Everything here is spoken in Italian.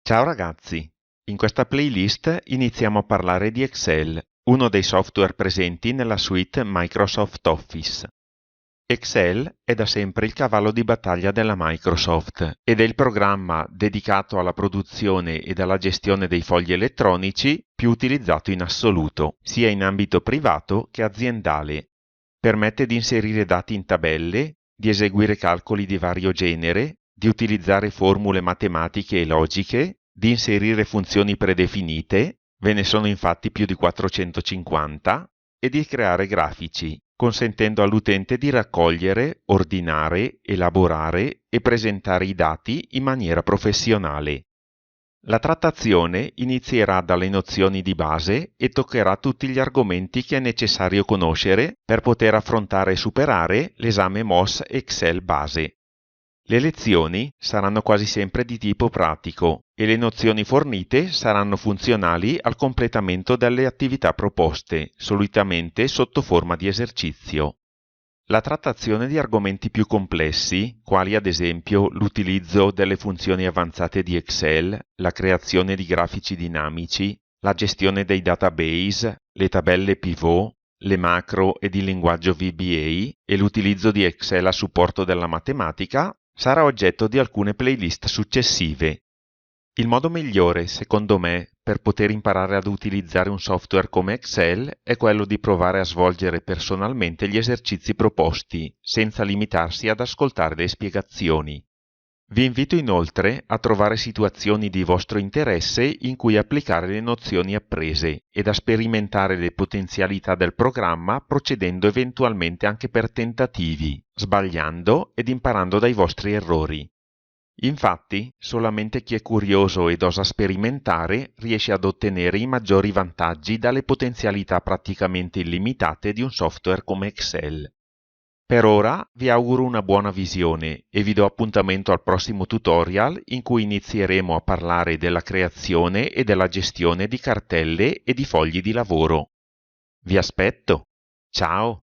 Ciao ragazzi, in questa playlist iniziamo a parlare di Excel, uno dei software presenti nella suite Microsoft Office. Excel è da sempre il cavallo di battaglia della Microsoft ed è il programma dedicato alla produzione ed alla gestione dei fogli elettronici più utilizzato in assoluto, sia in ambito privato che aziendale. Permette di inserire dati in tabelle, di eseguire calcoli di vario genere, di utilizzare formule matematiche e logiche, di inserire funzioni predefinite, ve ne sono infatti più di 450, e di creare grafici, consentendo all'utente di raccogliere, ordinare, elaborare e presentare i dati in maniera professionale. La trattazione inizierà dalle nozioni di base e toccherà tutti gli argomenti che è necessario conoscere per poter affrontare e superare l'esame MOS Excel base. Le lezioni saranno quasi sempre di tipo pratico e le nozioni fornite saranno funzionali al completamento delle attività proposte, solitamente sotto forma di esercizio. La trattazione di argomenti più complessi, quali ad esempio l'utilizzo delle funzioni avanzate di Excel, la creazione di grafici dinamici, la gestione dei database, le tabelle pivot, le macro ed il linguaggio VBA e l'utilizzo di Excel a supporto della matematica, sarà oggetto di alcune playlist successive. Il modo migliore, secondo me, per poter imparare ad utilizzare un software come Excel è quello di provare a svolgere personalmente gli esercizi proposti, senza limitarsi ad ascoltare le spiegazioni. Vi invito inoltre a trovare situazioni di vostro interesse in cui applicare le nozioni apprese ed a sperimentare le potenzialità del programma procedendo eventualmente anche per tentativi, sbagliando ed imparando dai vostri errori. Infatti, solamente chi è curioso ed osa sperimentare riesce ad ottenere i maggiori vantaggi dalle potenzialità praticamente illimitate di un software come Excel. Per ora vi auguro una buona visione e vi do appuntamento al prossimo tutorial in cui inizieremo a parlare della creazione e della gestione di cartelle e di fogli di lavoro. Vi aspetto! Ciao!